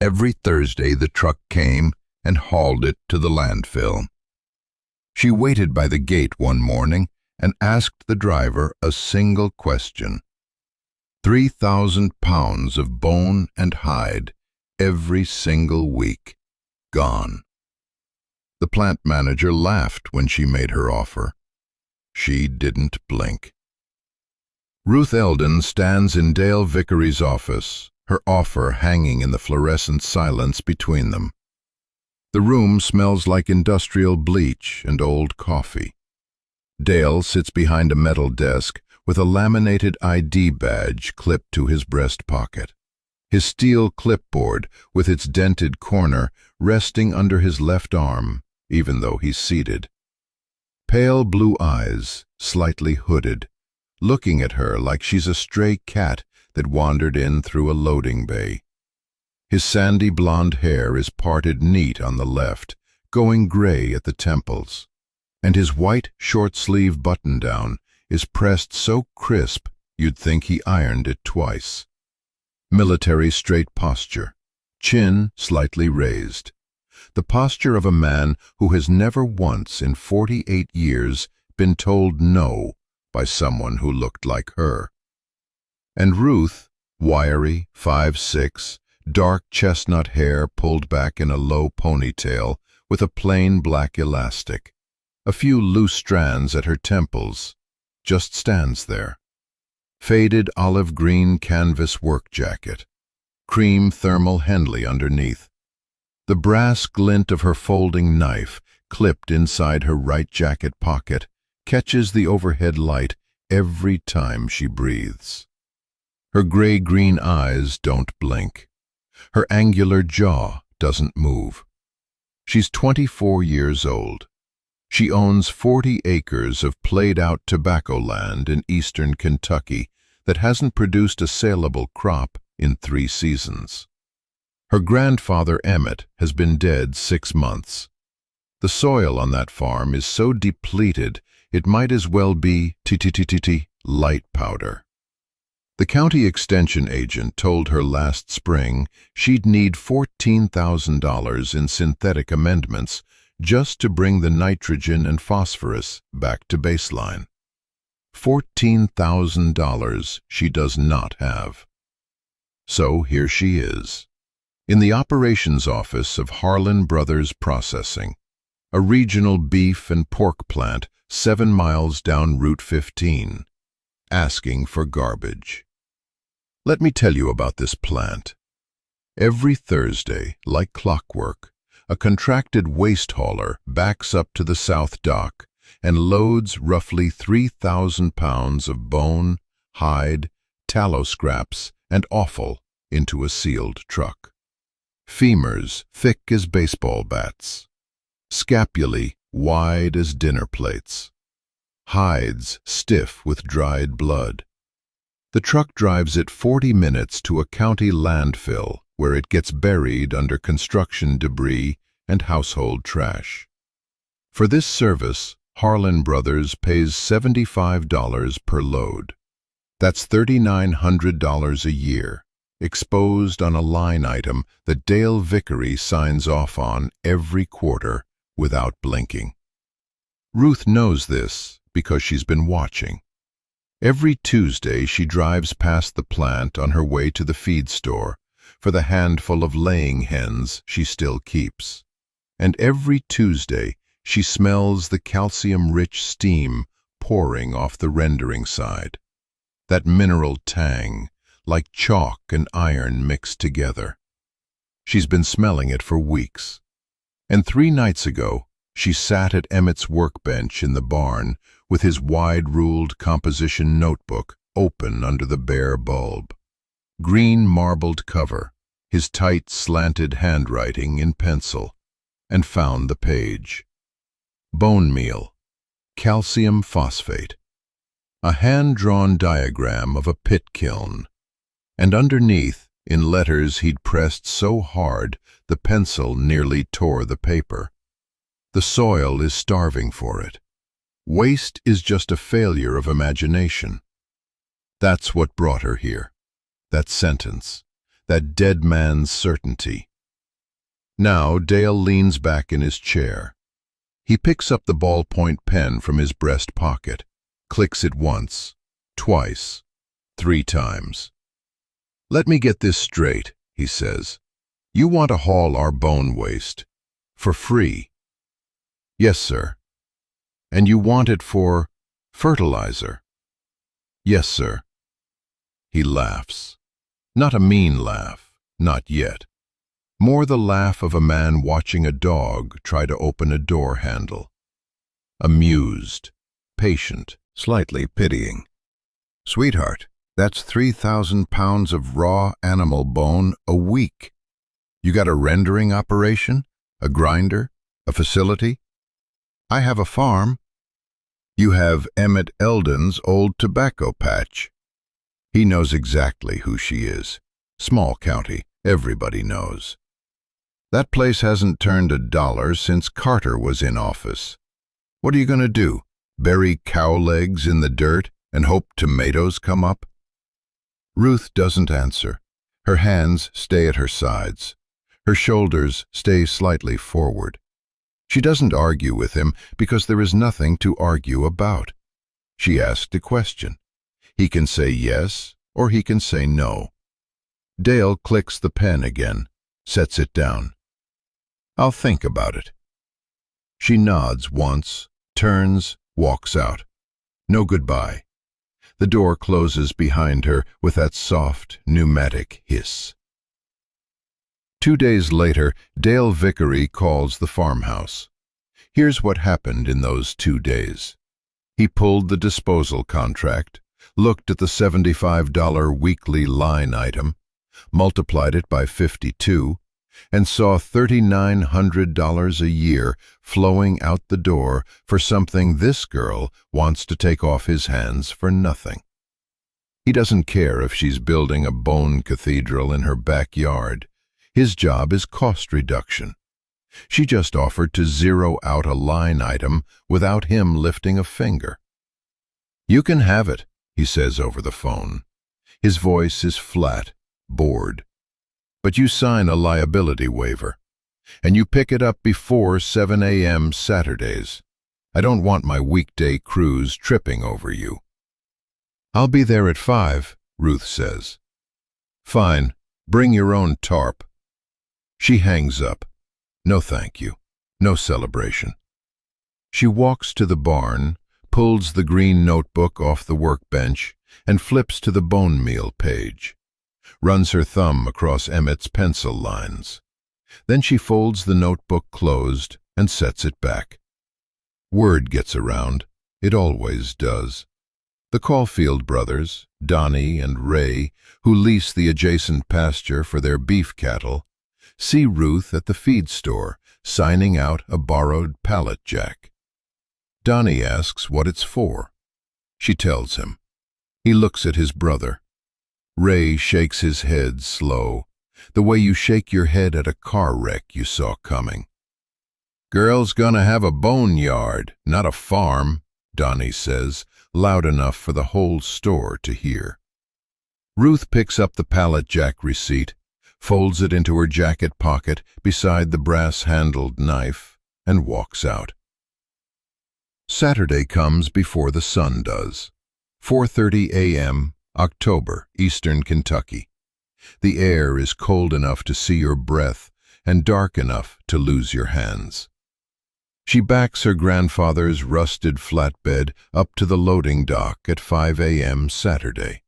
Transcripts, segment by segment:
Every Thursday the truck came and hauled it to the landfill. She waited by the gate one morning and asked the driver a single question. 3,000 pounds of bone and hide every single week, gone. The plant manager laughed when she made her offer. She didn't blink. Ruth Eldon stands in Dale Vickery's office, her offer hanging in the fluorescent silence between them. The room smells like industrial bleach and old coffee. Dale sits behind a metal desk with a laminated ID badge clipped to his breast pocket. His steel clipboard, with its dented corner, resting under his left arm, even though he's seated. Pale blue eyes, slightly hooded, looking at her like she's a stray cat that wandered in through a loading bay. His sandy blonde hair is parted neat on the left, going gray at the temples, and his white short-sleeve button-down is pressed so crisp you'd think he ironed it twice. Military straight posture, chin slightly raised. The posture of a man who has never once in 48 years been told no by someone who looked like her. And Ruth, wiry, 5'6", dark chestnut hair pulled back in a low ponytail with a plain black elastic, a few loose strands at her temples, just stands there. Faded olive green canvas work jacket, cream thermal Henley underneath. The brass glint of her folding knife, clipped inside her right jacket pocket, catches the overhead light every time she breathes. Her gray-green eyes don't blink. Her angular jaw doesn't move. She's 24 years old. She owns 40 acres of played-out tobacco land in eastern Kentucky that hasn't produced a saleable crop in 3 seasons. Her grandfather Emmett has been dead 6 months. The soil on that farm is so depleted it might as well be light powder. The county extension agent told her last spring she'd need $14,000 in synthetic amendments just to bring the nitrogen and phosphorus back to baseline. $14,000 she does not have. So here she is, in the operations office of Harlan Brothers Processing, a regional beef and pork plant 7 miles down Route 15, asking for garbage. Let me tell you about this plant. Every Thursday, like clockwork, a contracted waste hauler backs up to the south dock and loads roughly 3,000 pounds of bone, hide, tallow scraps, and offal into a sealed truck. Femurs thick as baseball bats, scapulae wide as dinner plates, hides stiff with dried blood. The truck drives it 40 minutes to a county landfill where it gets buried under construction debris and household trash. For this service, Harlan Brothers pays $75 per load. That's $3,900 a year, exposed on a line item that Dale Vickery signs off on every quarter without blinking. Ruth knows this because she's been watching. Every Tuesday she drives past the plant on her way to the feed store for the handful of laying hens she still keeps. And every Tuesday she smells the calcium-rich steam pouring off the rendering side. That mineral tang, like chalk and iron mixed together. She's been smelling it for weeks. And 3 nights ago, she sat at Emmett's workbench in the barn with his wide-ruled composition notebook open under the bare bulb. Green marbled cover, his tight slanted handwriting in pencil, and found the page. Bone meal, calcium phosphate. A hand-drawn diagram of a pit kiln, and underneath, in letters he'd pressed so hard the pencil nearly tore the paper. The soil is starving for it. Waste is just a failure of imagination. That's what brought her here. That sentence, that dead man's certainty. Now Dale leans back in his chair. He picks up the ballpoint pen from his breast pocket, clicks it once, twice, 3 times. "Let me get this straight," he says. "You want to haul our bone waste for free?" "Yes, sir." "And you want it for fertilizer?" "Yes, sir." He laughs. Not a mean laugh, not yet. More the laugh of a man watching a dog try to open a door handle. Amused, patient, slightly pitying. "Sweetheart, that's 3,000 pounds of raw animal bone a week. You got a rendering operation? A grinder? A facility?" "I have a farm." "You have Emmett Eldon's old tobacco patch." He knows exactly who she is. Small county, everybody knows. "That place hasn't turned a dollar since Carter was in office. What are you going to do? Bury cow legs in the dirt and hope tomatoes come up?" Ruth doesn't answer. Her hands stay at her sides. Her shoulders stay slightly forward. She doesn't argue with him because there is nothing to argue about. She asked a question. He can say yes or he can say no. Dale clicks the pen again, sets it down. "I'll think about it." She nods once, turns, walks out. No goodbye. The door closes behind her with that soft, pneumatic hiss. 2 days later, Dale Vickery calls the farmhouse. Here's what happened in those 2 days. He pulled the disposal contract, looked at the $75 weekly line item, multiplied it by 52, and saw $3,900 a year flowing out the door for something this girl wants to take off his hands for nothing. He doesn't care if she's building a bone cathedral in her backyard. His job is cost reduction. She just offered to zero out a line item without him lifting a finger. "You can have it," he says over the phone. His voice is flat, bored. "But you sign a liability waiver, and you pick it up before 7 a.m. Saturdays. I don't want my weekday crews tripping over you." "I'll be there at 5, Ruth says. "Fine, bring your own tarp." She hangs up. No thank you, no celebration. She walks to the barn, pulls the green notebook off the workbench, and flips to the bone meal page. Runs her thumb across Emmett's pencil lines. Then she folds the notebook closed and sets it back. Word gets around. It always does. The Caulfield brothers, Donnie and Ray, who lease the adjacent pasture for their beef cattle, see Ruth at the feed store signing out a borrowed pallet jack. Donnie asks what it's for. She tells him. He looks at his brother. Ray shakes his head slow, the way you shake your head at a car wreck you saw coming. "Girl's gonna have a boneyard, not a farm," Donnie says, loud enough for the whole store to hear. Ruth picks up the pallet jack receipt, folds it into her jacket pocket beside the brass-handled knife, and walks out. Saturday comes before the sun does. 4:30 a.m., October, Eastern Kentucky. The air is cold enough to see your breath and dark enough to lose your hands. She backs her grandfather's rusted flatbed up to the loading dock at 5 a.m. Saturday.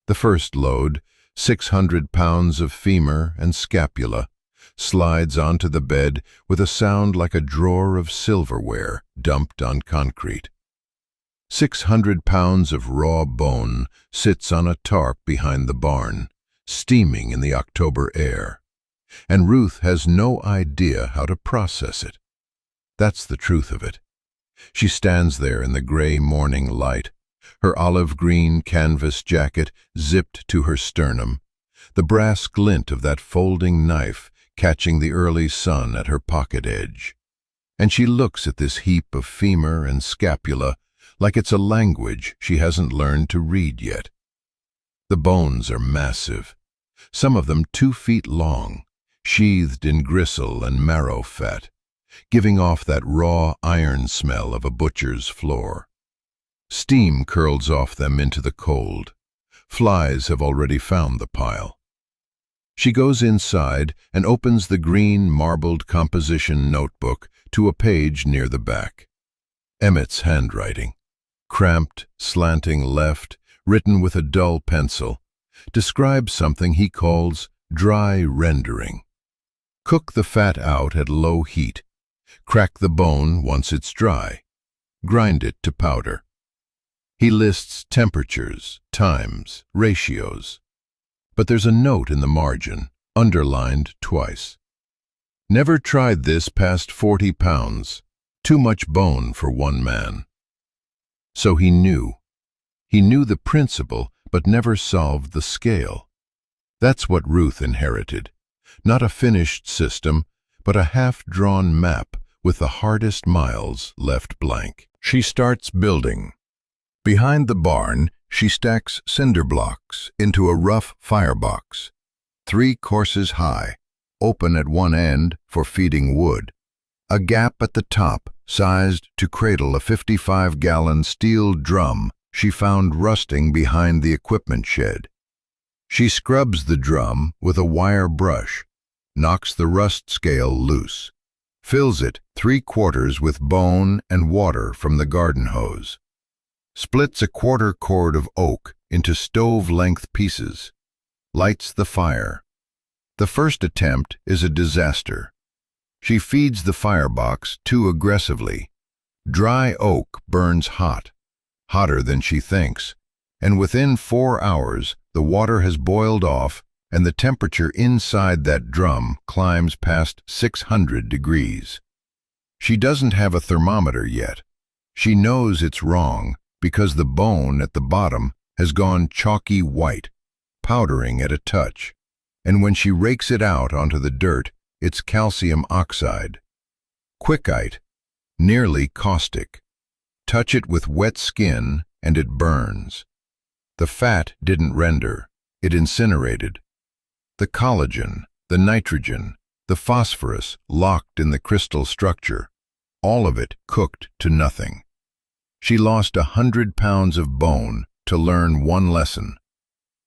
The first load, 600 pounds of femur and scapula, slides onto the bed with a sound like a drawer of silverware dumped on concrete. 600 pounds of raw bone sits on a tarp behind the barn, steaming in the October air, and Ruth has no idea how to process it. That's the truth of it. She stands there in the gray morning light, her olive-green canvas jacket zipped to her sternum, the brass glint of that folding knife catching the early sun at her pocket edge. And she looks at this heap of femur and scapula like it's a language she hasn't learned to read yet. The bones are massive, some of them 2 feet long, sheathed in gristle and marrow fat, giving off that raw iron smell of a butcher's floor. Steam curls off them into the cold. Flies have already found the pile. She goes inside and opens the green marbled composition notebook to a page near the back. Emmett's handwriting, cramped, slanting left, written with a dull pencil, describes something he calls dry rendering. Cook the fat out at low heat. Crack the bone once it's dry. Grind it to powder. He lists temperatures, times, ratios. But there's a note in the margin, underlined twice. Never tried this past 40 pounds. Too much bone for one man. So he knew. He knew the principle, but never solved the scale. That's what Ruth inherited. Not a finished system, but a half-drawn map with the hardest miles left blank. She starts building. Behind the barn, she stacks cinder blocks into a rough firebox, 3 courses high, open at one end for feeding wood. A gap at the top, sized to cradle a 55-gallon steel drum she found rusting behind the equipment shed. She scrubs the drum with a wire brush, knocks the rust scale loose, fills it 3/4 with bone and water from the garden hose, splits a 1/4 cord of oak into stove-length pieces, lights the fire. The first attempt is a disaster. She feeds the firebox too aggressively. Dry oak burns hot, hotter than she thinks, and within 4 hours the water has boiled off and the temperature inside that drum climbs past 600 degrees. She doesn't have a thermometer yet. She knows it's wrong because the bone at the bottom has gone chalky white, powdering at a touch, and when she rakes it out onto the dirt, it's calcium oxide. Quickite, nearly caustic. Touch it with wet skin and it burns. The fat didn't render, it incinerated. The collagen, the nitrogen, the phosphorus locked in the crystal structure, all of it cooked to nothing. She lost 100 pounds of bone to learn one lesson.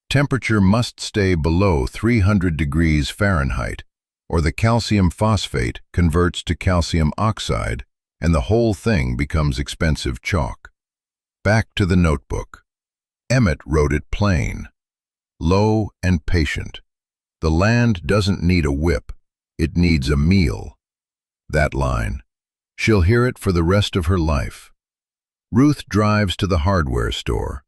Temperature must stay below 300 degrees Fahrenheit, or the calcium phosphate converts to calcium oxide and the whole thing becomes expensive chalk. Back to the notebook. Emmett wrote it plain, low and patient. The land doesn't need a whip, it needs a meal. That line. She'll hear it for the rest of her life. Ruth drives to the hardware store,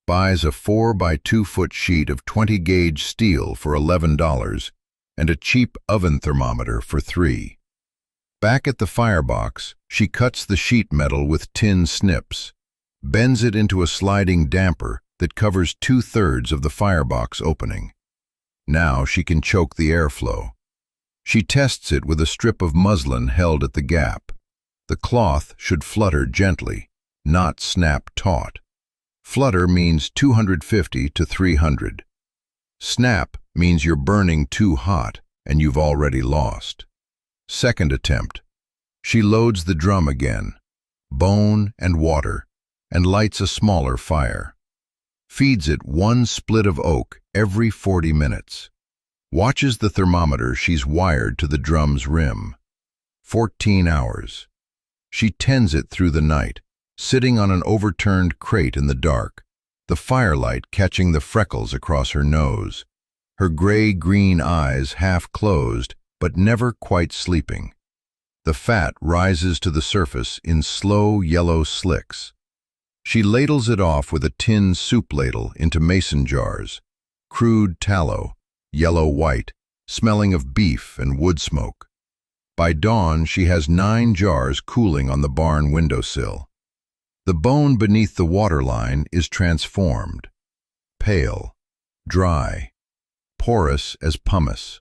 buys a 4-by-2-foot sheet of 20-gauge steel for $11 and a cheap oven thermometer for $3. Back at the firebox, she cuts the sheet metal with tin snips, bends it into a sliding damper that covers 2/3 of the firebox opening. Now she can choke the airflow. She tests it with a strip of muslin held at the gap. The cloth should flutter gently, not snap taut. Flutter means 250 to 300. Snap means you're burning too hot and you've already lost. Second attempt. She loads the drum again, bone and water, and lights a smaller fire. Feeds it 1 split of oak every 40 minutes. Watches the thermometer she's wired to the drum's rim. 14 hours. She tends it through the night, sitting on an overturned crate in the dark, the firelight catching the freckles across her nose, her gray-green eyes half closed but never quite sleeping. The fat rises to the surface in slow yellow slicks. She ladles it off with a tin soup ladle into mason jars, crude tallow, yellow-white, smelling of beef and wood smoke. By dawn, she has 9 jars cooling on the barn windowsill. The bone beneath the waterline is transformed, pale, dry, porous as pumice.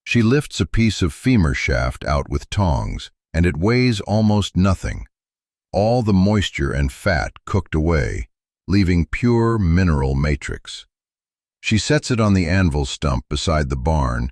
She lifts a piece of femur shaft out with tongs, and it weighs almost nothing. All the moisture and fat cooked away, leaving pure mineral matrix. She sets it on the anvil stump beside the barn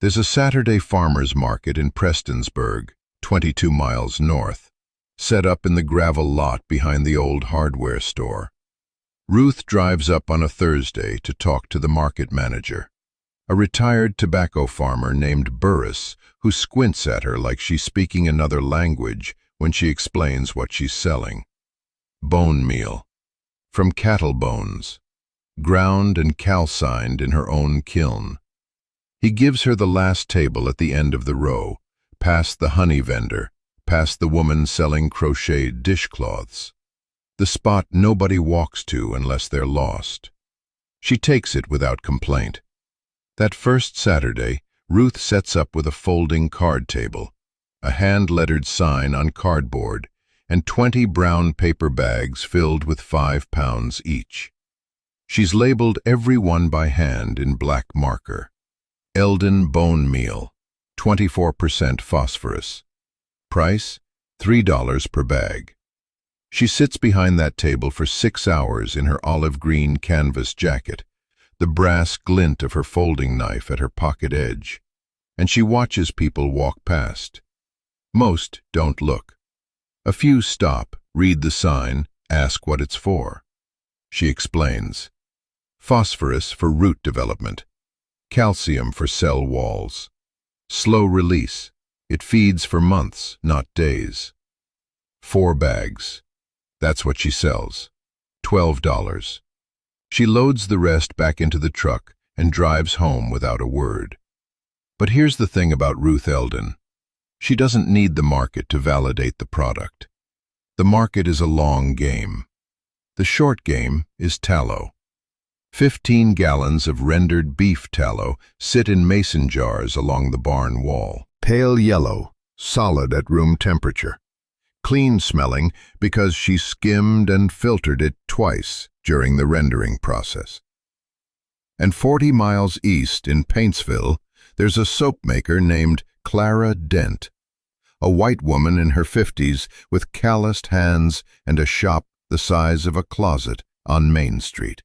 There's a Saturday farmers market in Prestonsburg, 22 miles north, set up in the gravel lot behind the old hardware store. Ruth drives up on a Thursday to talk to the market manager, a retired tobacco farmer named Burris, who squints at her like she's speaking another language when she explains what she's selling. Bone meal, from cattle bones, ground and calcined in her own kiln. He gives her the last table at the end of the row, past the honey vendor, past the woman selling crocheted dishcloths. The spot nobody walks to unless they're lost. She takes it without complaint. That first Saturday, Ruth sets up with a folding card table, a hand-lettered sign on cardboard, and 20 brown paper bags filled with 5 pounds each. She's labeled every one by hand in black marker. Eldon bone meal, 24% phosphorus. Price, $3 per bag. She sits behind that table for 6 hours in her olive green canvas jacket, the brass glint of her folding knife at her pocket edge, and she watches people walk past. Most don't look. A few stop, read the sign, ask what it's for. She explains. Phosphorus for root development. Calcium for cell walls. Slow release. It feeds for months, not days. 4 bags. That's what she sells. $12. She loads the rest back into the truck and drives home without a word. But here's the thing about Ruth Eldon. She doesn't need the market to validate the product. The market is a long game. The short game is tallow. 15 gallons of rendered beef tallow sit in mason jars along the barn wall. Pale yellow, solid at room temperature. Clean smelling because she skimmed and filtered it twice during the rendering process. And 40 miles east in Paintsville, there's a soap maker named Clara Dent, a white woman in her 50s with calloused hands and a shop the size of a closet on Main Street,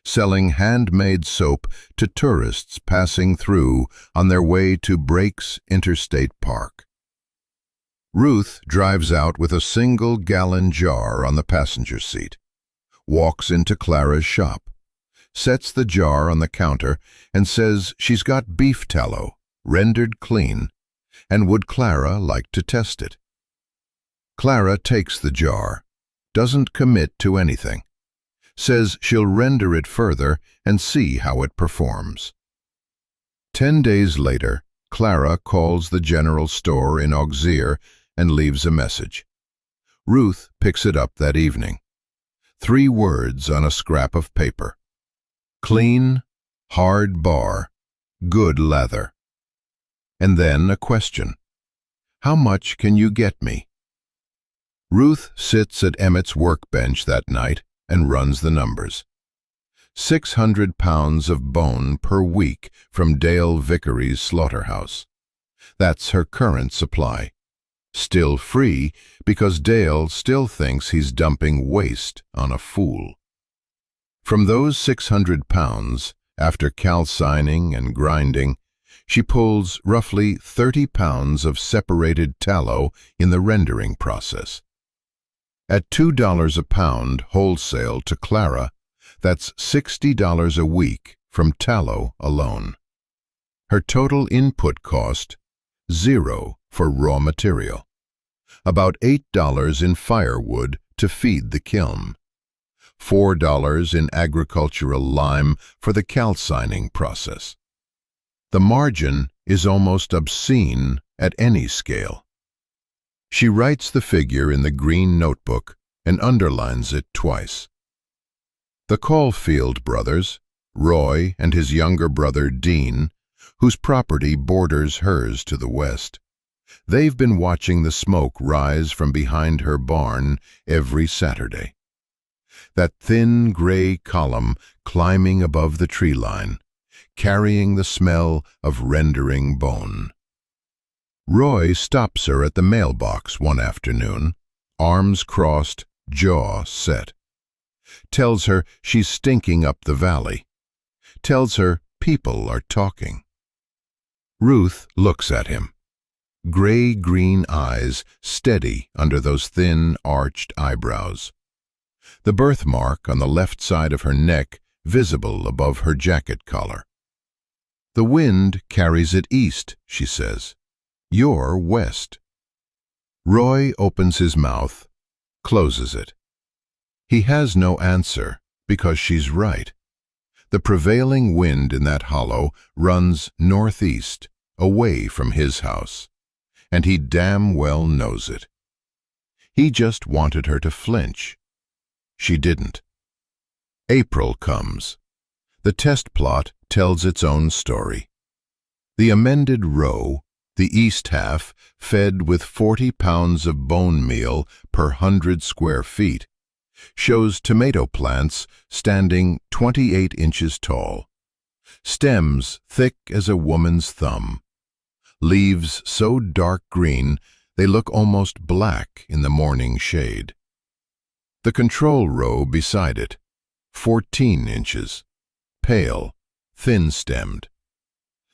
selling handmade soap to tourists passing through on their way to Breaks Interstate Park. Ruth drives out with a single-gallon jar on the passenger seat, walks into Clara's shop, sets the jar on the counter and says she's got beef tallow, rendered clean, and would Clara like to test it. Clara takes the jar, doesn't commit to anything, says she'll render it further and see how it performs. 10 days later, Clara calls the general store in Auxerre and leaves a message. Ruth picks it up that evening. 3 words on a scrap of paper. Clean, hard bar, good lather. And then a question. How much can you get me? Ruth sits at Emmett's workbench that night and runs the numbers. 600 pounds of bone per week from Dale Vickery's Slaughterhouse. That's her current supply. Still free because Dale still thinks he's dumping waste on a fool. From those 600 pounds, after calcining and grinding, she pulls roughly 30 pounds of separated tallow in the rendering process. At $2 a pound wholesale to Clara, that's $60 a week from tallow alone. Her total input cost, $0 for raw material. About $8 in firewood to feed the kiln. $4 in agricultural lime for the calcining process. The margin is almost obscene at any scale. She writes the figure in the green notebook and underlines it twice. The Caulfield brothers, Roy and his younger brother Dean, whose property borders hers to the west, they've been watching the smoke rise from behind her barn every Saturday. That thin gray column climbing above the tree line, carrying the smell of rendering bone. Roy stops her at the mailbox one afternoon, arms crossed, jaw set. Tells her she's stinking up the valley. Tells her people are talking. Ruth looks at him. Gray-green eyes steady under those thin, arched eyebrows. The birthmark on the left side of her neck visible above her jacket collar. "The wind carries it east," she says. "You're west." Roy opens his mouth, closes it. He has no answer, because she's right. The prevailing wind in that hollow runs northeast, away from his house, and he damn well knows it. He just wanted her to flinch. She didn't. April comes. The test plot tells its own story. The amended row, the east half, fed with 40 pounds of bone meal per 100 square feet, shows tomato plants standing 28 inches tall, stems thick as a woman's thumb, leaves so dark green they look almost black in the morning shade. The control row beside it, 14 inches, pale, thin-stemmed.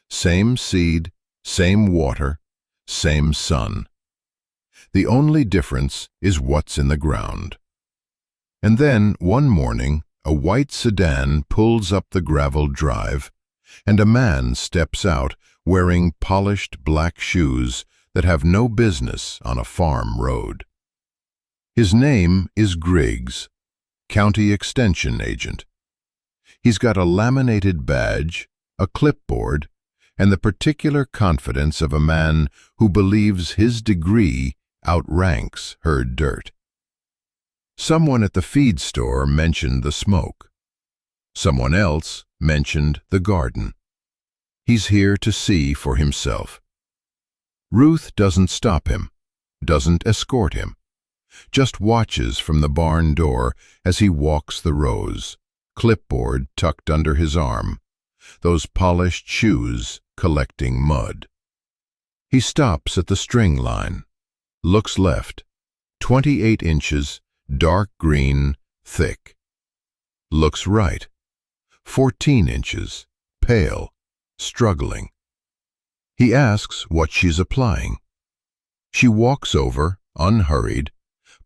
Same seed, same water, same sun. The only difference is what's in the ground. And then, one morning, a white sedan pulls up the gravel drive, and a man steps out wearing polished black shoes that have no business on a farm road. His name is Griggs, County Extension Agent. He's got a laminated badge, a clipboard, and the particular confidence of a man who believes his degree outranks her dirt. Someone at the feed store mentioned the smoke. Someone else mentioned the garden. He's here to see for himself. Ruth doesn't stop him, doesn't escort him, just watches from the barn door as he walks the rows, clipboard tucked under his arm, those polished shoes collecting mud. He stops at the string line, looks left, 28 inches, dark green, thick. Looks right, 14 inches, pale, struggling. He asks what she's applying. She walks over, unhurried,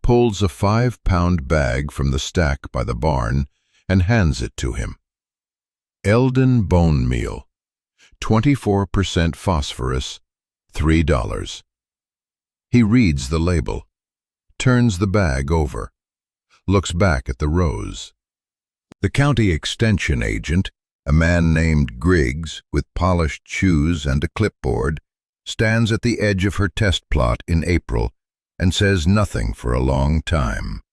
pulls a 5-pound bag from the stack by the barn and hands it to him. Eldon bone meal, 24% phosphorus, $3. He reads the label, turns the bag over, looks back at the rows. The county extension agent, a man named Griggs with polished shoes and a clipboard, stands at the edge of her test plot in April and says nothing for a long time.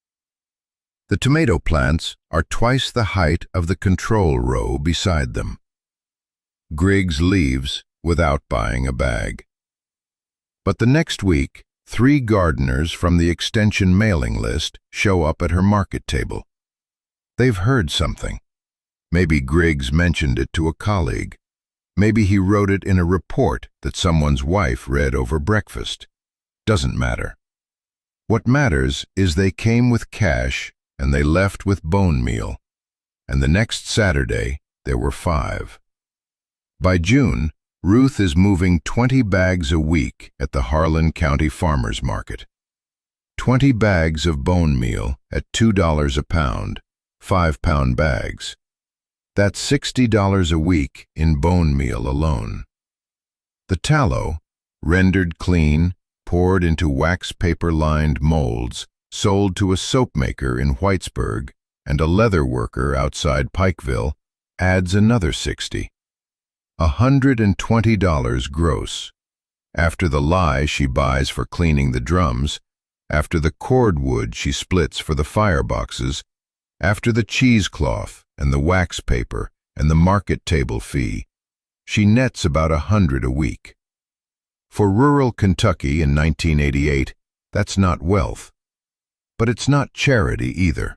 The tomato plants are twice the height of the control row beside them. Griggs leaves without buying a bag. But the next week, 3 gardeners from the extension mailing list show up at her market table. They've heard something. Maybe Griggs mentioned it to a colleague. Maybe he wrote it in a report that someone's wife read over breakfast. Doesn't matter. What matters is they came with cash and they left with bone meal. And the next Saturday, there were 5. By June, Ruth is moving 20 bags a week at the Harlan County Farmers Market. 20 bags of bone meal at $2 a pound, 5-pound bags. That's $60 a week in bone meal alone. The tallow, rendered clean, poured into wax paper-lined molds, sold to a soap maker in Whitesburg and a leather worker outside Pikeville, adds another $60. $120 gross, after the lye she buys for cleaning the drums, after the cordwood she splits for the fireboxes, after the cheesecloth and the wax paper and the market table fee. She nets about $100 a week. For rural Kentucky in 1988, that's not wealth. But it's not charity either.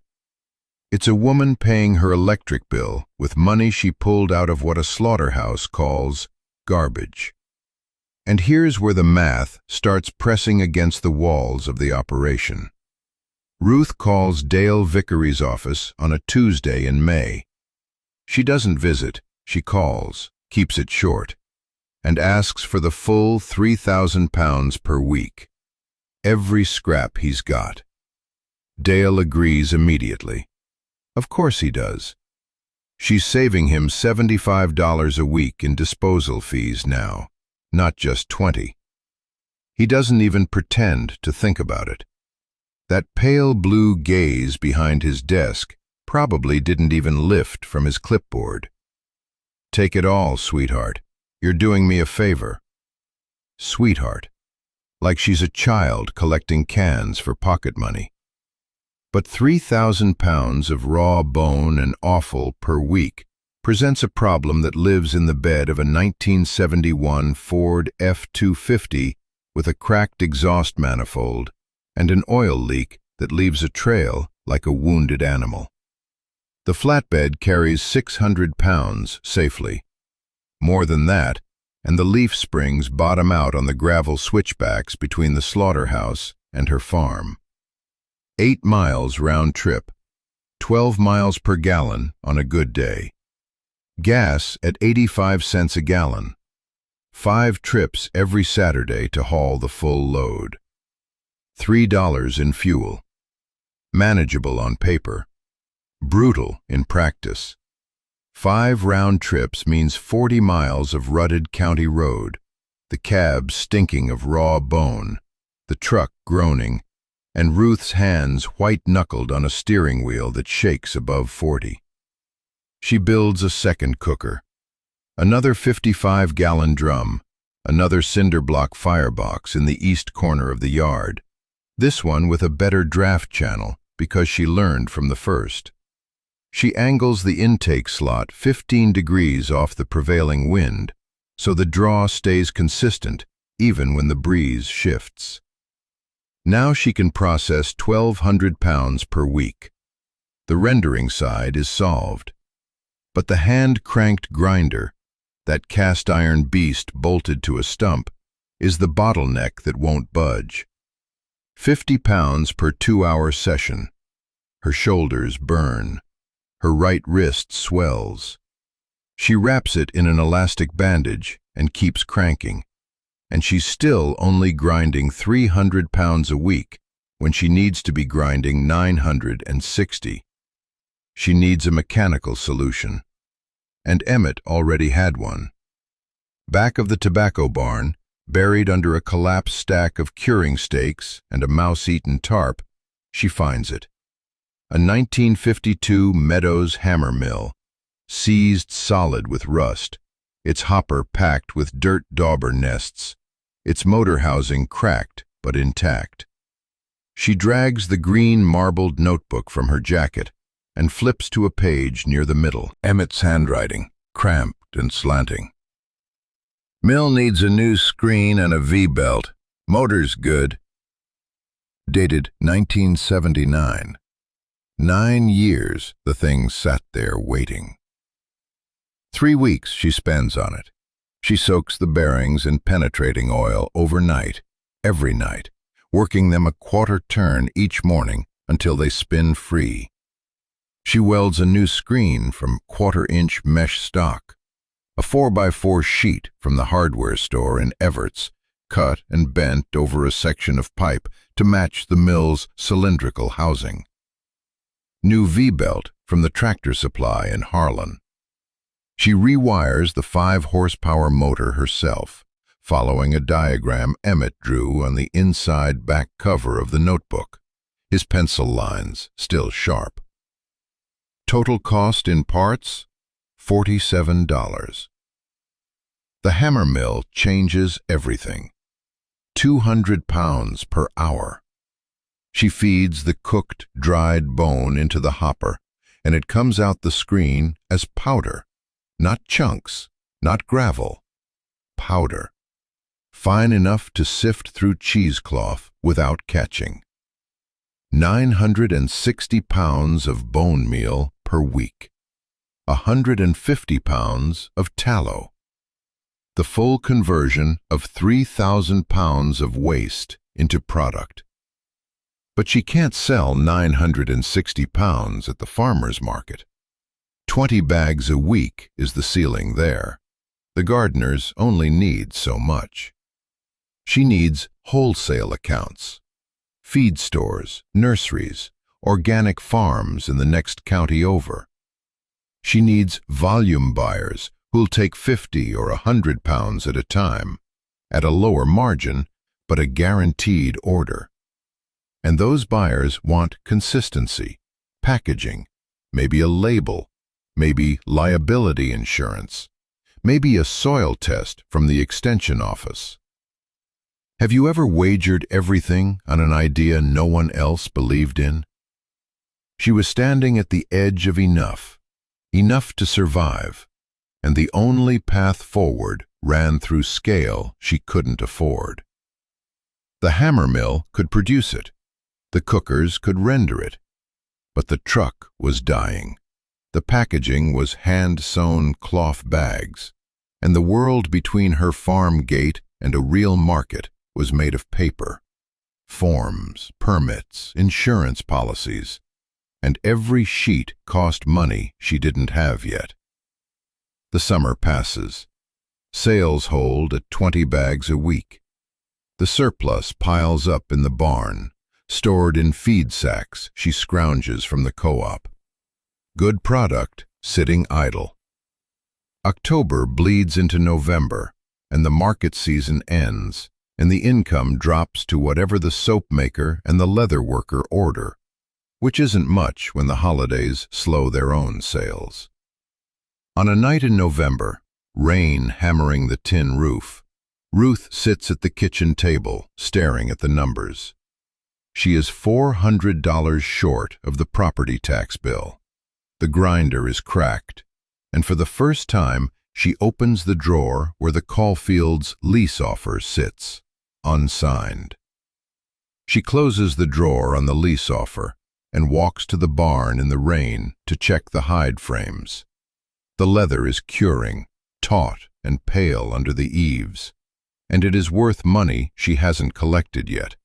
It's a woman paying her electric bill with money she pulled out of what a slaughterhouse calls garbage. And here's where the math starts pressing against the walls of the operation. Ruth calls Dale Vickery's office on a Tuesday in May. She doesn't visit, she calls, keeps it short. and asks for the full 3,000 pounds per week. Every scrap he's got. Dale agrees immediately. Of course he does. She's saving him $75 a week in disposal fees now, not just 20. He doesn't even pretend to think about it. That pale blue gaze behind his desk probably didn't even lift from his clipboard. Take it all, sweetheart. You're doing me a favor. Sweetheart. Like she's a child collecting cans for pocket money. But 3,000 pounds of raw bone and offal per week presents a problem that lives in the bed of a 1971 Ford F-250 with a cracked exhaust manifold and an oil leak that leaves a trail like a wounded animal. The flatbed carries 600 pounds safely. More than that, and the leaf springs bottom out on the gravel switchbacks between the slaughterhouse and her farm. 8 miles round trip, 12 miles per gallon on a good day. Gas at 85 cents a gallon. 5 trips every Saturday to haul the full load. $3 in fuel. Manageable on paper. Brutal in practice. 5 round trips means 40 miles of rutted county road, the cab stinking of raw bone, the truck groaning, and Ruth's hands white-knuckled on a steering wheel that shakes above 40. She builds a second cooker, another 55-gallon drum, another cinder block firebox in the east corner of the yard, this one with a better draft channel because she learned from the first. She angles the intake slot 15 degrees off the prevailing wind, so the draw stays consistent even when the breeze shifts. Now she can process 1,200 pounds per week. The rendering side is solved. But the hand-cranked grinder, that cast-iron beast bolted to a stump, is the bottleneck that won't budge. 50 pounds per 2-hour session. Her shoulders burn. Her right wrist swells. She wraps it in an elastic bandage and keeps cranking. And she's still only grinding 300 pounds a week when she needs to be grinding 960. She needs a mechanical solution. And Emmett already had one. Back of the tobacco barn, buried under a collapsed stack of curing stakes and a mouse-eaten tarp, she finds it. A 1952 Meadows hammer mill, seized solid with rust, its hopper packed with dirt dauber nests, its motor housing cracked but intact. She drags the green marbled notebook from her jacket and flips to a page near the middle. Emmett's handwriting, cramped and slanting. Mill needs a new screen and a V-belt. Motor's good. Dated 1979. 9 years the thing sat there waiting. 3 weeks she spends on it. She soaks the bearings in penetrating oil overnight, every night, working them a quarter turn each morning until they spin free. She welds a new screen from quarter-inch mesh stock, a 4x4 sheet from the hardware store in Everett's, cut and bent over a section of pipe to match the mill's cylindrical housing. New V-belt from the tractor supply in Harlan. She rewires the 5-horsepower motor herself, following a diagram Emmett drew on the inside back cover of the notebook, his pencil lines still sharp. Total cost in parts, $47. The hammer mill changes everything. 200 pounds per hour. She feeds the cooked, dried bone into the hopper, and it comes out the screen as powder. Not chunks, not gravel. Powder. Fine enough to sift through cheesecloth without catching. 960 pounds of bone meal per week. 150 pounds of tallow. The full conversion of 3,000 pounds of waste into product. But she can't sell 960 pounds at the farmer's market. 20 bags a week is the ceiling there. The gardeners only need so much. She needs wholesale accounts, feed stores, nurseries, organic farms in the next county over. She needs volume buyers who'll take 50 or 100 pounds at a time, at a lower margin, but a guaranteed order. And those buyers want consistency, packaging, maybe a label, maybe liability insurance, maybe a soil test from the extension office. Have you ever wagered everything on an idea no one else believed in? She was standing at the edge of enough to survive, and the only path forward ran through scale she couldn't afford. The hammer mill could produce it, the cookers could render it, but the truck was dying. The packaging was hand-sewn cloth bags, and the world between her farm gate and a real market was made of paper, forms, permits, insurance policies, and every sheet cost money she didn't have yet. The summer passes. Sales hold at 20 bags a week. The surplus piles up in the barn, stored in feed sacks she scrounges from the co-op. Good product sitting idle. October bleeds into November, and the market season ends, and the income drops to whatever the soap maker and the leather worker order, which isn't much when the holidays slow their own sales. On a night in November, rain hammering the tin roof, Ruth sits at the kitchen table, staring at the numbers. She is $400 short of the property tax bill. The grinder is cracked, and for the first time, she opens the drawer where the Caulfield's lease offer sits, unsigned. She closes the drawer on the lease offer and walks to the barn in the rain to check the hide frames. The leather is curing, taut and pale under the eaves, and it is worth money she hasn't collected yet.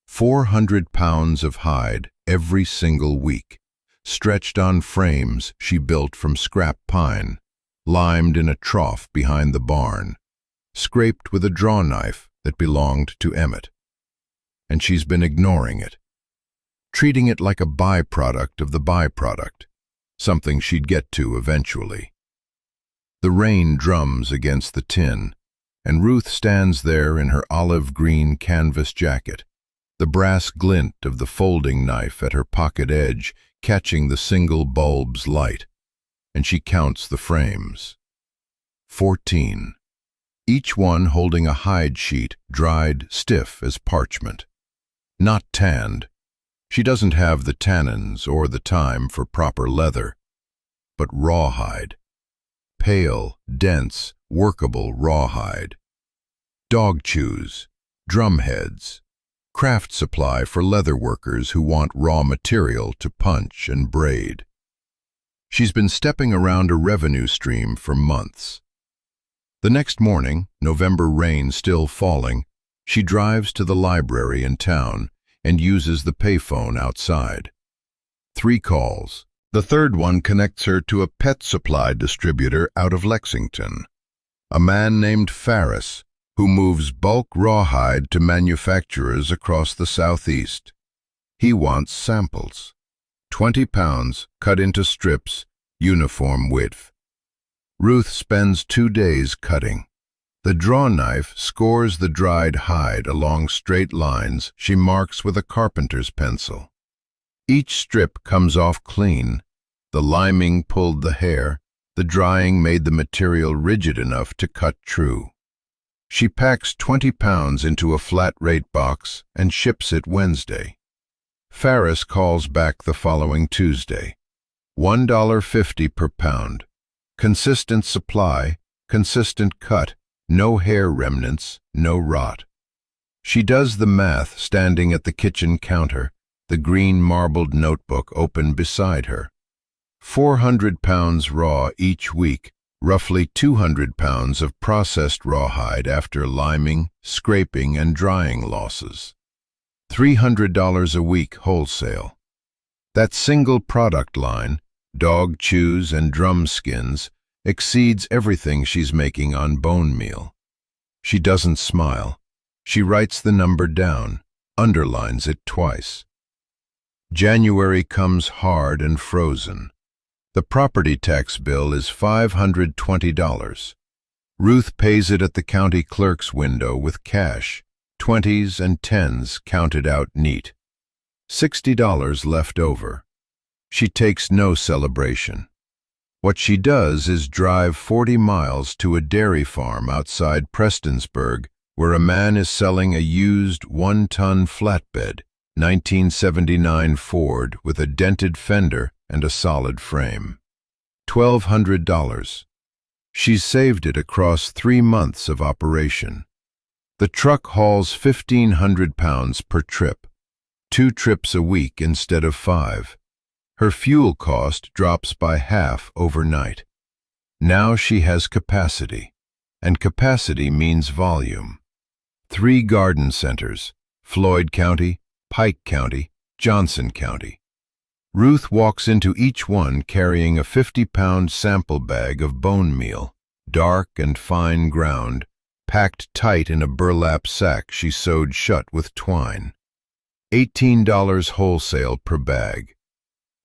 400 pounds of hide every single week, stretched on frames she built from scrap pine, limed in a trough behind the barn, scraped with a draw knife that belonged to Emmett. And she's been ignoring it, treating it like a byproduct of the byproduct, something she'd get to eventually. The rain drums against the tin, and Ruth stands there in her olive-green canvas jacket, the brass glint of the folding knife at her pocket edge catching the single bulb's light, and she counts the frames. 14, each one holding a hide sheet dried stiff as parchment. Not tanned. She doesn't have the tannins or the time for proper leather, but rawhide. Pale, dense, workable rawhide. Dog chews, drumheads, craft supply for leather workers who want raw material to punch and braid. She's been stepping around a revenue stream for months. The next morning, November rain still falling, she drives to the library in town and uses the payphone outside. 3 calls. The third one connects her to a pet supply distributor out of Lexington, a man named Ferris, who moves bulk rawhide to manufacturers across the Southeast. He wants samples. 20 pounds, cut into strips, uniform width. Ruth spends 2 days cutting. The draw knife scores the dried hide along straight lines she marks with a carpenter's pencil. Each strip comes off clean. The liming pulled the hair, the drying made the material rigid enough to cut true. She packs 20 pounds into a flat-rate box and ships it Wednesday. Ferris calls back the following Tuesday. $1.50 per pound. Consistent supply, consistent cut, no hair remnants, no rot. She does the math standing at the kitchen counter, the green marbled notebook open beside her. 400 pounds raw each week, roughly 200 pounds of processed rawhide after liming, scraping, and drying losses. $300 a week wholesale. That single product line, dog chews and drum skins, exceeds everything she's making on bone meal. She doesn't smile. She writes the number down, underlines it twice. January comes hard and frozen. The property tax bill is $520. Ruth pays it at the county clerk's window with cash, 20s and 10s counted out neat. $60 left over. She takes no celebration. What she does is drive 40 miles to a dairy farm outside Prestonsburg where a man is selling a used 1-ton flatbed, 1979 Ford with a dented fender and a solid frame. $1,200. She's saved it across 3 months of operation. The truck hauls 1,500 pounds per trip, 2 trips a week instead of 5. Her fuel cost drops by half overnight. Now she has capacity, and capacity means volume. 3 garden centers, Floyd County, Pike County, Johnson County. Ruth walks into each one carrying a 50-pound sample bag of bone meal, dark and fine ground, packed tight in a burlap sack she sewed shut with twine. $18 wholesale per bag.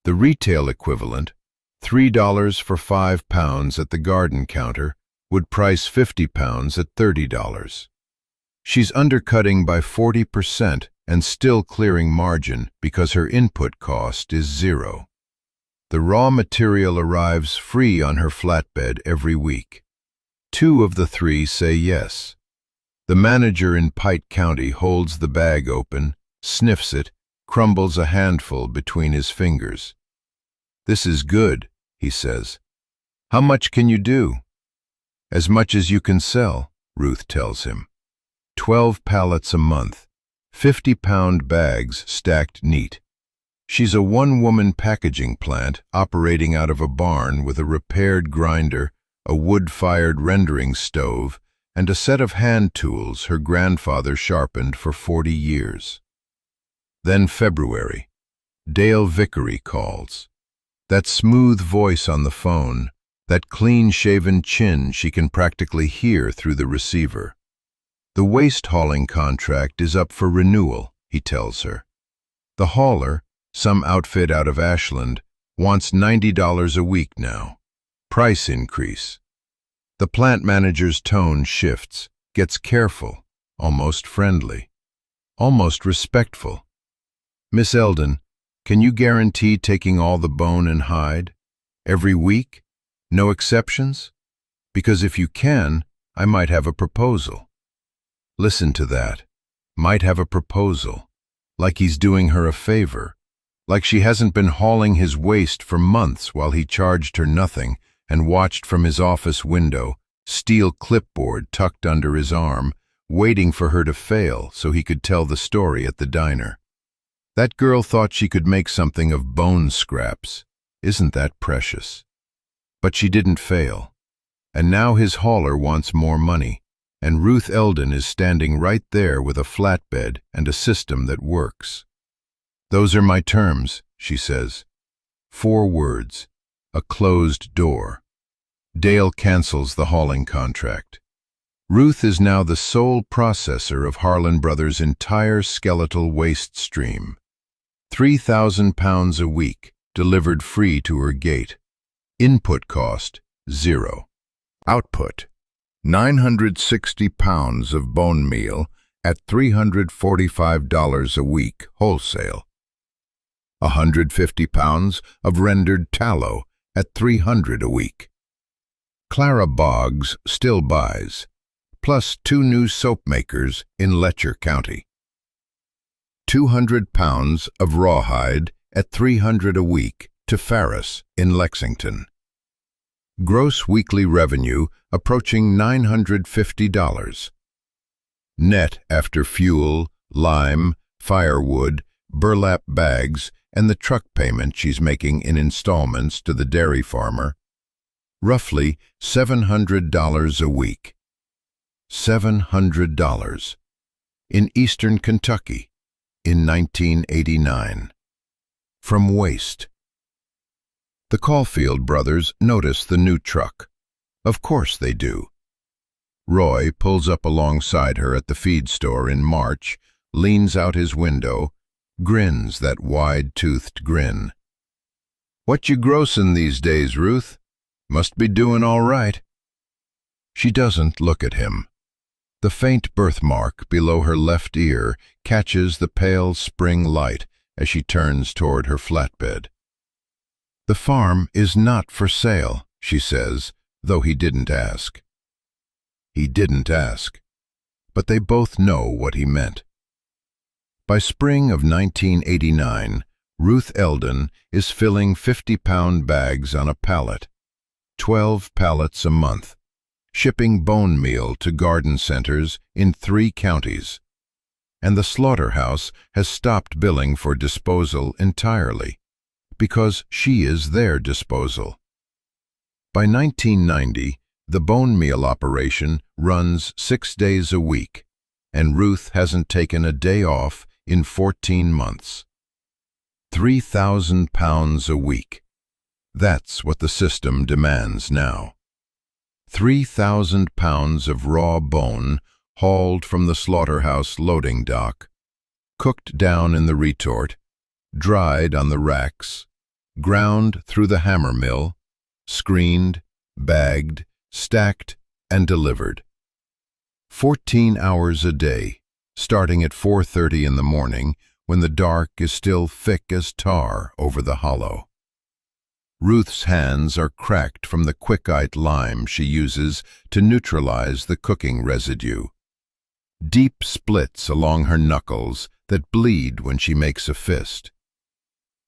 The retail equivalent, $3 for 5 pounds at the garden counter, would price 50 pounds at $30. She's undercutting by 40% and still clearing margin because her input cost is 0. The raw material arrives free on her flatbed every week. 2 of the 3 say yes. The manager in Pike County holds the bag open, sniffs it, crumbles a handful between his fingers. "This is good," he says. "How much can you do?" "As much as you can sell," Ruth tells him. 12 pallets a month, 50-pound bags stacked neat. She's a one-woman packaging plant operating out of a barn with a repaired grinder, a wood-fired rendering stove, and a set of hand tools her grandfather sharpened for 40 years. Then February. Dale Vickery calls. That smooth voice on the phone, that clean-shaven chin she can practically hear through the receiver. The waste hauling contract is up for renewal, he tells her. The hauler, some outfit out of Ashland, wants $90 a week now. Price increase. The plant manager's tone shifts, gets careful, almost friendly, almost respectful. "Miss Eldon, can you guarantee taking all the bone and hide? Every week? No exceptions? Because if you can, I might have a proposal." Listen to that. Might have a proposal. Like he's doing her a favor. Like she hasn't been hauling his waste for months while he charged her nothing and watched from his office window, steel clipboard tucked under his arm, waiting for her to fail so he could tell the story at the diner. That girl thought she could make something of bone scraps. Isn't that precious? But she didn't fail. And now his hauler wants more money. And Ruth Eldon is standing right there with a flatbed and a system that works. "Those are my terms," she says. 4 words. A closed door. Dale cancels the hauling contract. Ruth is now the sole processor of Harlan Brothers' entire skeletal waste stream. 3,000 pounds a week, delivered free to her gate. Input cost, 0. Output, 960 pounds of bone meal at $345 a week wholesale. 150 pounds of rendered tallow at $300 a week. Clara Boggs still buys, plus 2 new soap makers in Letcher County. 200 pounds of rawhide at $300 a week to Ferris in Lexington. Gross weekly revenue approaching $950. Net after fuel, lime, firewood, burlap bags, and the truck payment she's making in installments to the dairy farmer, roughly $700 a week. $700 in eastern Kentucky in 1989. From waste. The Caulfield brothers notice the new truck. Of course they do. Roy pulls up alongside her at the feed store in March, leans out his window, grins that wide-toothed grin. "What you grossin' these days, Ruth? Must be doing all right." She doesn't look at him. The faint birthmark below her left ear catches the pale spring light as she turns toward her flatbed. "The farm is not for sale," she says, though he didn't ask. He didn't ask, but they both know what he meant. By spring of 1989, Ruth Eldon is filling 50-pound bags on a pallet, 12 pallets a month, shipping bone meal to garden centers in 3 counties. And the Slaughterhouse has stopped billing for disposal entirely, because she is their disposal. By 1990, the bone meal operation runs 6 days a week, and Ruth hasn't taken a day off in 14 months. 3,000 pounds a week. That's what the system demands now. 3,000 pounds of raw bone hauled from the slaughterhouse loading dock, cooked down in the retort, dried on the racks, ground through the hammer mill, screened, bagged, stacked, and delivered. 14 hours a day, starting at 4:30 in the morning when the dark is still thick as tar over the hollow. Ruth's hands are cracked from the quickite lime she uses to neutralize the cooking residue. Deep splits along her knuckles that bleed when she makes a fist.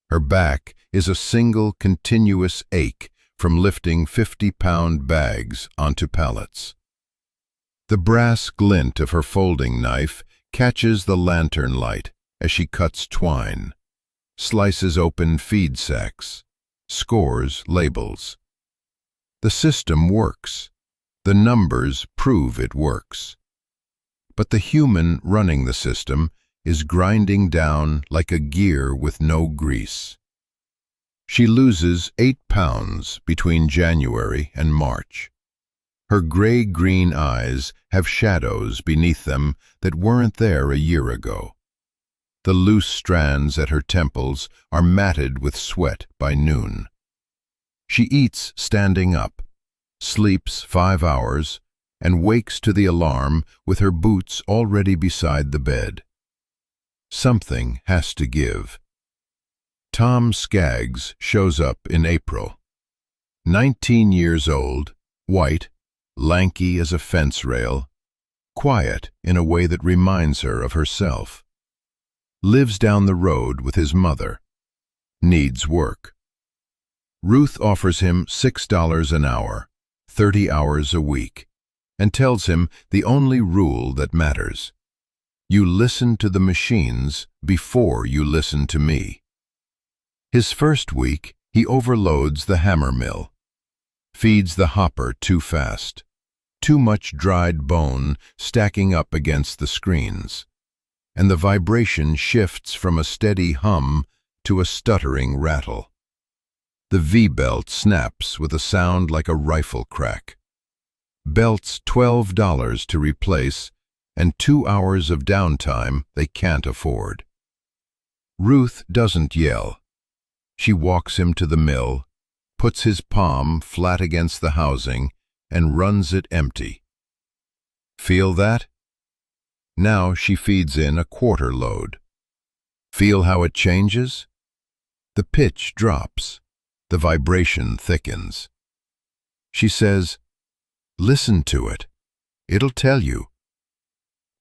Her back is a single continuous ache from lifting 50-pound bags onto pallets. The brass glint of her folding knife catches the lantern light as she cuts twine, slices open feed sacks, scores labels. The system works. The numbers prove it works. But the human running the system is grinding down like a gear with no grease. She loses 8 pounds between January and March. Her gray-green eyes have shadows beneath them that weren't there a year ago. The loose strands at her temples are matted with sweat by noon. She eats standing up, sleeps 5 hours, and wakes to the alarm with her boots already beside the bed. Something has to give. Tom Skaggs shows up in April. 19 years old, white, lanky as a fence rail, quiet in a way that reminds her of herself. Lives down the road with his mother. Needs work. Ruth offers him $6 an hour, 30 hours a week, and tells him the only rule that matters. You listen to the machines before you listen to me. His first week, he overloads the hammer mill, feeds the hopper too fast, too much dried bone stacking up against the screens, and the vibration shifts from a steady hum to a stuttering rattle. The V-belt snaps with a sound like a rifle crack. Belts $12 to replace, and 2 hours of downtime they can't afford. Ruth doesn't yell. She walks him to the mill, puts his palm flat against the housing, and runs it empty. Feel that? Now she feeds in a quarter load. Feel how it changes? The pitch drops. The vibration thickens. She says, "Listen to it. It'll tell you."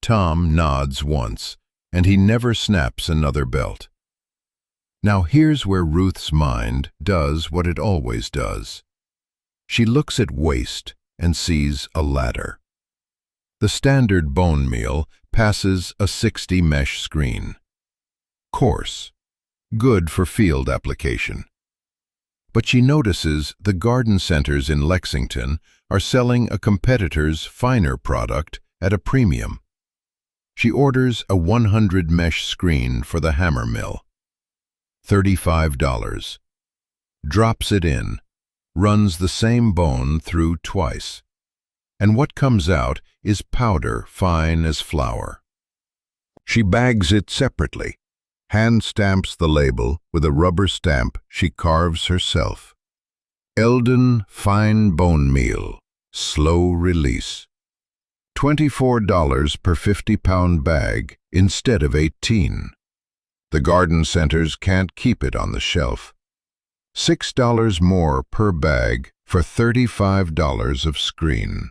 Tom nods once, and he never snaps another belt. Now here's where Ruth's mind does what it always does. She looks at waste and sees a ladder. The standard bone meal passes a 60 mesh screen. Coarse, good for field application. But she notices the garden centers in Lexington are selling a competitor's finer product at a premium. She orders a 100 mesh screen for the hammer mill. $35. Drops it in, runs the same bone through twice, and what comes out is powder fine as flour. She bags it separately, hand stamps the label with a rubber stamp she carves herself. Eldon Fine Bone Meal, slow release. $24 per 50-pound bag instead of $18. The garden centers can't keep it on the shelf. $6 more per bag for $35 of screen.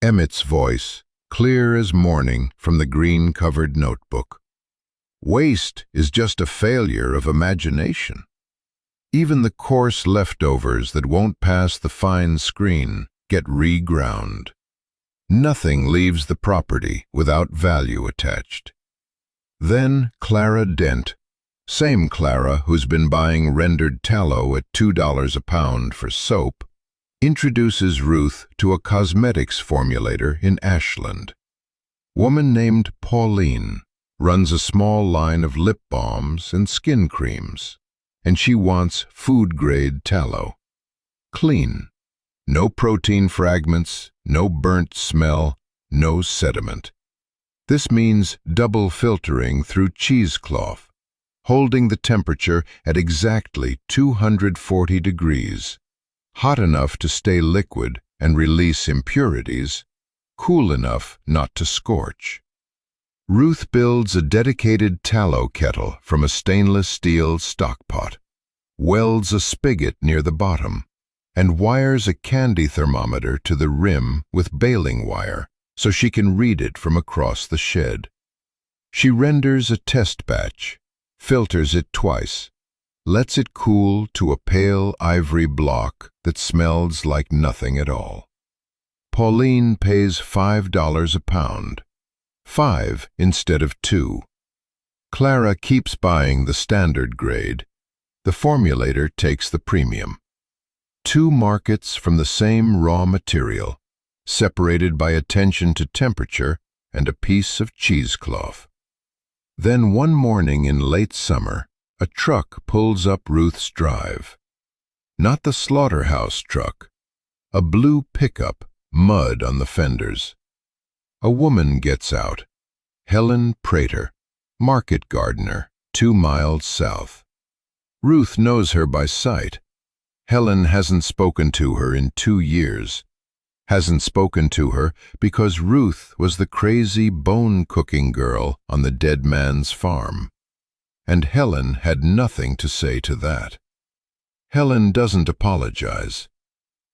Emmett's voice, clear as morning from the green-covered notebook. Waste is just a failure of imagination. Even the coarse leftovers that won't pass the fine screen get reground. Nothing leaves the property without value attached. Then Clara Dent, same Clara who's been buying rendered tallow at $2 a pound for soap, introduces Ruth to a cosmetics formulator in Ashland. Woman named Pauline runs a small line of lip balms and skin creams, and she wants food-grade tallow. Clean. No protein fragments, no burnt smell, no sediment. This means double filtering through cheesecloth, holding the temperature at exactly 240 degrees, hot enough to stay liquid and release impurities, cool enough not to scorch. Ruth builds a dedicated tallow kettle from a stainless steel stockpot, welds a spigot near the bottom, and wires a candy thermometer to the rim with baling wire so she can read it from across the shed. She renders a test batch, filters it twice, lets it cool to a pale ivory block that smells like nothing at all. Pauline pays $5 a pound, 5 instead of 2. Clara keeps buying the standard grade. The formulator takes the premium. 2 markets from the same raw material, separated by attention to temperature and a piece of cheesecloth. Then one morning in late summer, a truck pulls up Ruth's drive. Not the Slaughterhouse truck, a blue pickup, mud on the fenders. A woman gets out, Helen Prater, market gardener, 2 miles south. Ruth knows her by sight. Helen hasn't spoken to her in 2 years. Hasn't spoken to her because Ruth was the crazy bone-cooking girl on the dead man's farm. And Helen had nothing to say to that. Helen doesn't apologize.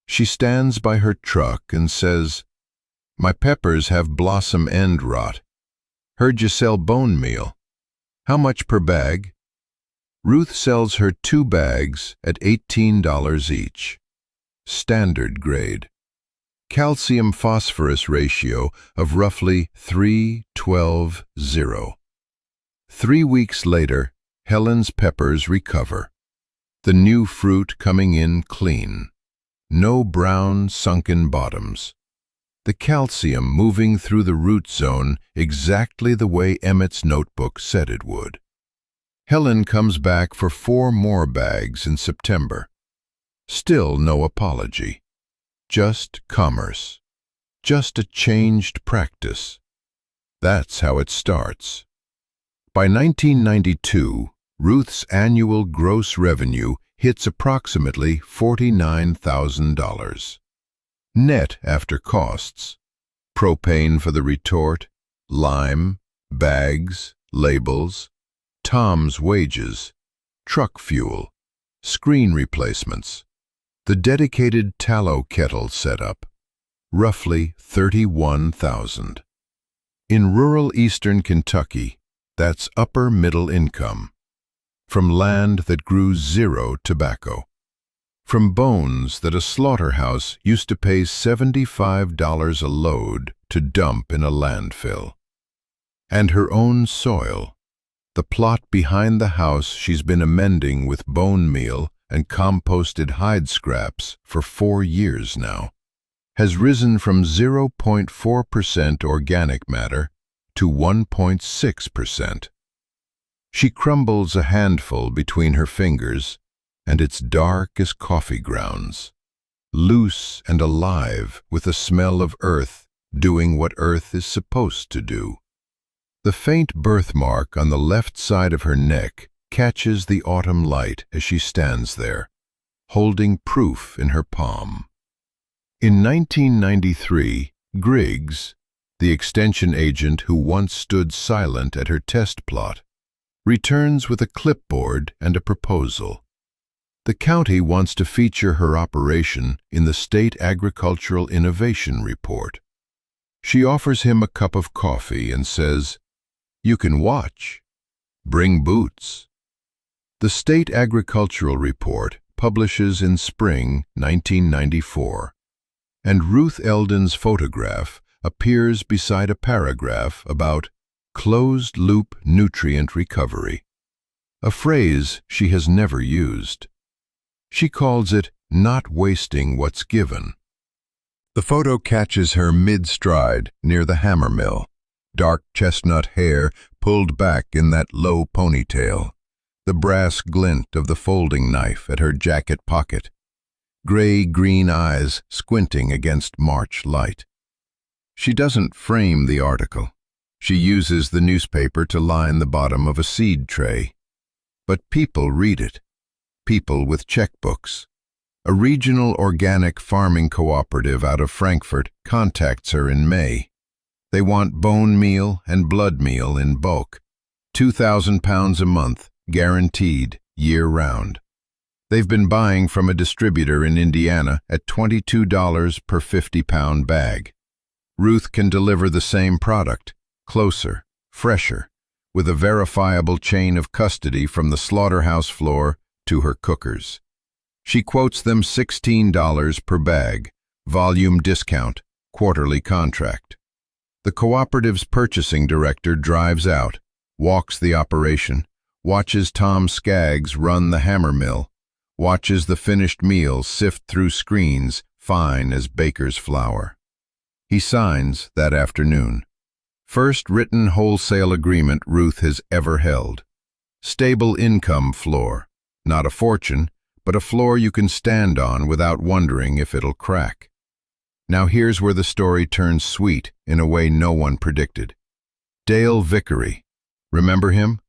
She stands by her truck and says, "My peppers have blossom end rot. Heard you sell bone meal. How much per bag?" Ruth sells her 2 bags at $18 each. Standard grade. Calcium phosphorus ratio of roughly 3:12:0. 3 weeks later, Helen's peppers recover. The new fruit coming in clean. No brown, sunken bottoms. The calcium moving through the root zone exactly the way Emmett's notebook said it would. Helen comes back for 4 more bags in September. Still no apology. Just commerce. Just a changed practice. That's how it starts. By 1992, Ruth's annual gross revenue hits approximately $49,000. Net after costs. Propane for the retort, lime, bags, labels, Tom's wages, truck fuel, screen replacements, the dedicated tallow kettle setup, roughly $31,000. In rural eastern Kentucky, that's upper middle income. From land that grew 0 tobacco. From bones that a slaughterhouse used to pay $75 a load to dump in a landfill. And her own soil. The plot behind the house she's been amending with bone meal and composted hide scraps for 4 years now, has risen from 0.4% organic matter to 1.6%. She crumbles a handful between her fingers, and it's dark as coffee grounds, loose and alive with a smell of earth doing what earth is supposed to do. The faint birthmark on the left side of her neck catches the autumn light as she stands there, holding proof in her palm. In 1993, Griggs, the extension agent who once stood silent at her test plot, returns with a clipboard and a proposal. The county wants to feature her operation in the State Agricultural Innovation Report. She offers him a cup of coffee and says, "You can watch. Bring boots." The State Agricultural Report publishes in spring 1994, and Ruth Eldon's photograph appears beside a paragraph about closed-loop nutrient recovery, a phrase she has never used. She calls it not wasting what's given. The photo catches her mid-stride near the hammer mill, dark chestnut hair pulled back in that low ponytail, the brass glint of the folding knife at her jacket pocket, gray-green eyes squinting against March light. She doesn't frame the article. She uses the newspaper to line the bottom of a seed tray. But people read it. People with checkbooks. A regional organic farming cooperative out of Frankfurt contacts her in May. They want bone meal and blood meal in bulk, 2,000 pounds a month, guaranteed, year-round. They've been buying from a distributor in Indiana at $22 per 50-pound bag. Ruth can deliver the same product, closer, fresher, with a verifiable chain of custody from the slaughterhouse floor to her cookers. She quotes them $16 per bag, volume discount, quarterly contract. The cooperative's purchasing director drives out, walks the operation, watches Tom Skaggs run the hammer mill, watches the finished meal sift through screens fine as baker's flour. He signs that afternoon. First written wholesale agreement Ruth has ever held. Stable income floor. Not a fortune, but a floor you can stand on without wondering if it'll crack. Now here's where the story turns sweet in a way no one predicted. Dale Vickery. Remember him?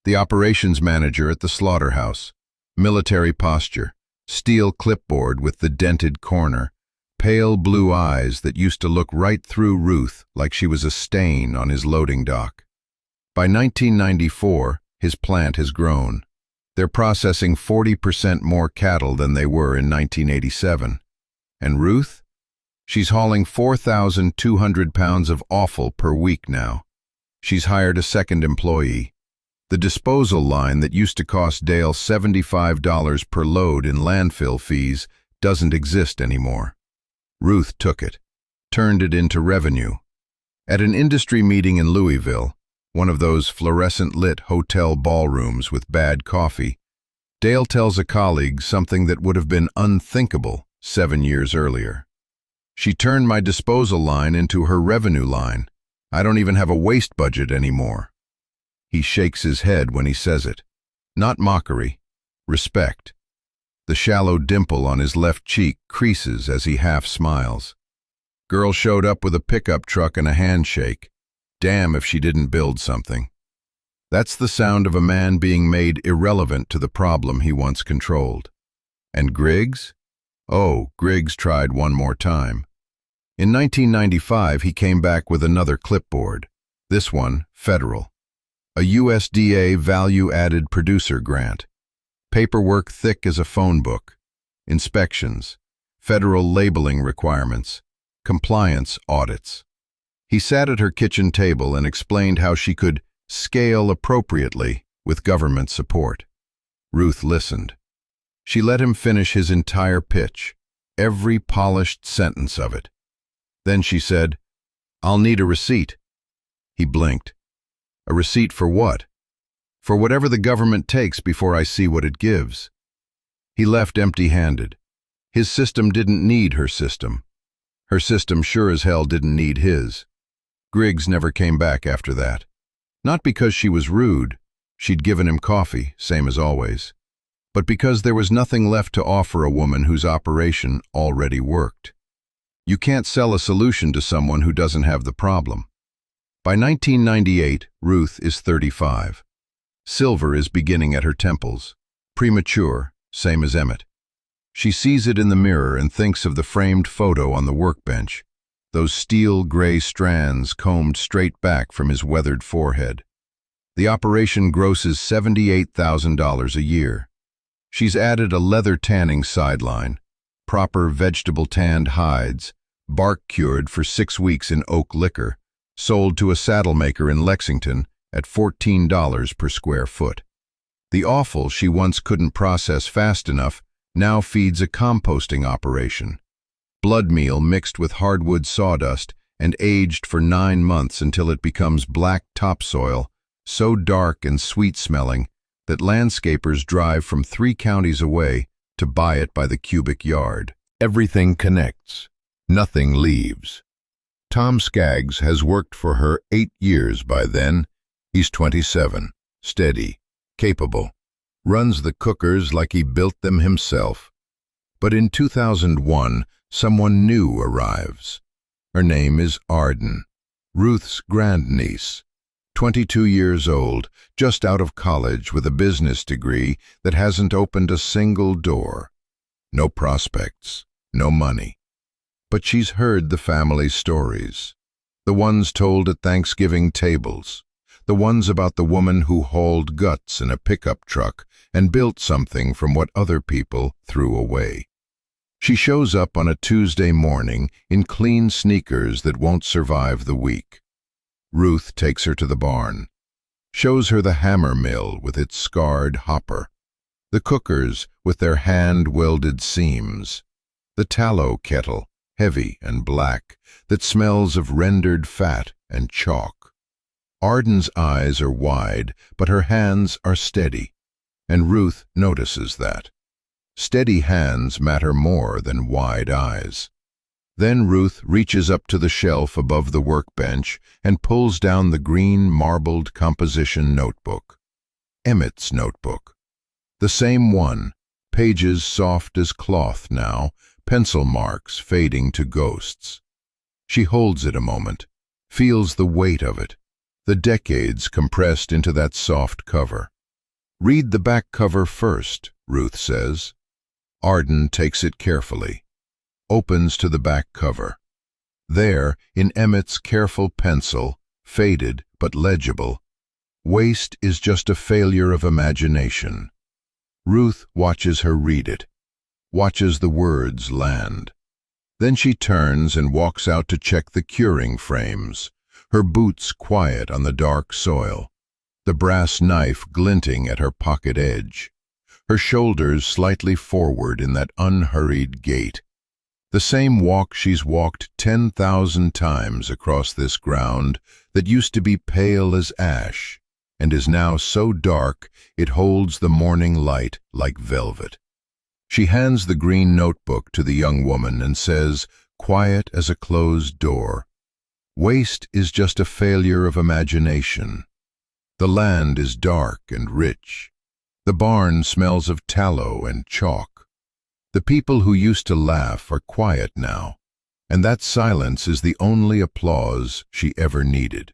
The operations manager at the slaughterhouse. Military posture, steel clipboard with the dented corner, pale blue eyes that used to look right through Ruth like she was a stain on his loading dock. By 1994, his plant has grown. They're processing 40% more cattle than they were in 1987. And Ruth? She's hauling 4,200 pounds of offal per week now. She's hired a second employee. The disposal line that used to cost Dale $75 per load in landfill fees doesn't exist anymore. Ruth took it, turned it into revenue. At an industry meeting in Louisville, one of those fluorescent-lit hotel ballrooms with bad coffee, Dale tells a colleague something that would have been unthinkable 7 years earlier. "She turned my disposal line into her revenue line. I don't even have a waste budget anymore." He shakes his head when he says it. Not mockery, respect. The shallow dimple on his left cheek creases as he half smiles. Girl showed up with a pickup truck and a handshake. Damn if she didn't build something. That's the sound of a man being made irrelevant to the problem he once controlled. And Griggs? Oh, Griggs tried one more time. In 1995, he came back with another clipboard. This one, federal. A USDA value-added producer grant. Paperwork thick as a phone book. Inspections. Federal labeling requirements. Compliance audits. He sat at her kitchen table and explained how she could scale appropriately with government support. Ruth listened. She let him finish his entire pitch, every polished sentence of it. Then she said, "I'll need a receipt." He blinked. "A receipt for what?" "For whatever the government takes before I see what it gives." He left empty-handed. His system didn't need her system. Her system sure as hell didn't need his. Griggs never came back after that. Not because she was rude. She'd given him coffee, same as always. but because there was nothing left to offer a woman whose operation already worked. You can't sell a solution to someone who doesn't have the problem. By 1998, Ruth is 35. Silver is beginning at her temples. Premature, same as Emmett. She sees it in the mirror and thinks of the framed photo on the workbench, those steel gray strands combed straight back from his weathered forehead. The operation grosses $78,000 a year. She's added a leather tanning sideline, proper vegetable tanned hides, bark cured for 6 weeks in oak liquor, sold to a saddle maker in Lexington at $14 per square foot. The offal she once couldn't process fast enough now feeds a composting operation. Blood meal mixed with hardwood sawdust and aged for 9 months until it becomes black topsoil, so dark and sweet-smelling that landscapers drive from 3 counties away to buy it by the cubic yard. Everything connects. Nothing leaves. Tom Skaggs has worked for her 8 years by then. He's 27, steady, capable, runs the cookers like he built them himself. But in 2001, someone new arrives. Her name is Arden, Ruth's grandniece, 22 years old, just out of college with a business degree that hasn't opened a single door. No prospects, no money. But she's heard the family stories, the ones told at Thanksgiving tables, the ones about the woman who hauled guts in a pickup truck and built something from what other people threw away. She shows up on a Tuesday morning in clean sneakers that won't survive the week. Ruth takes her to the barn, shows her the hammer mill with its scarred hopper, the cookers with their hand-welded seams, the tallow kettle, heavy and black, that smells of rendered fat and chalk. Arden's eyes are wide, but her hands are steady, and Ruth notices that. Steady hands matter more than wide eyes. Then Ruth reaches up to the shelf above the workbench and pulls down the green marbled composition notebook. Emmett's notebook. The same one, pages soft as cloth now, pencil marks fading to ghosts. She holds it a moment, feels the weight of it, the decades compressed into that soft cover. "Read the back cover first," Ruth says. Arden takes it carefully, opens to the back cover. There, in Emmett's careful pencil, faded but legible, "Waste is just a failure of imagination." Ruth watches her read it, watches the words land. Then she turns and walks out to check the curing frames, her boots quiet on the dark soil, the brass knife glinting at her pocket edge, her shoulders slightly forward in that unhurried gait. The same walk she's walked 10,000 times across this ground that used to be pale as ash and is now so dark it holds the morning light like velvet. She hands the green notebook to the young woman and says, quiet as a closed door, "Waste is just a failure of imagination. The land is dark and rich. The barn smells of tallow and chalk. The people who used to laugh are quiet now, and that silence is the only applause she ever needed."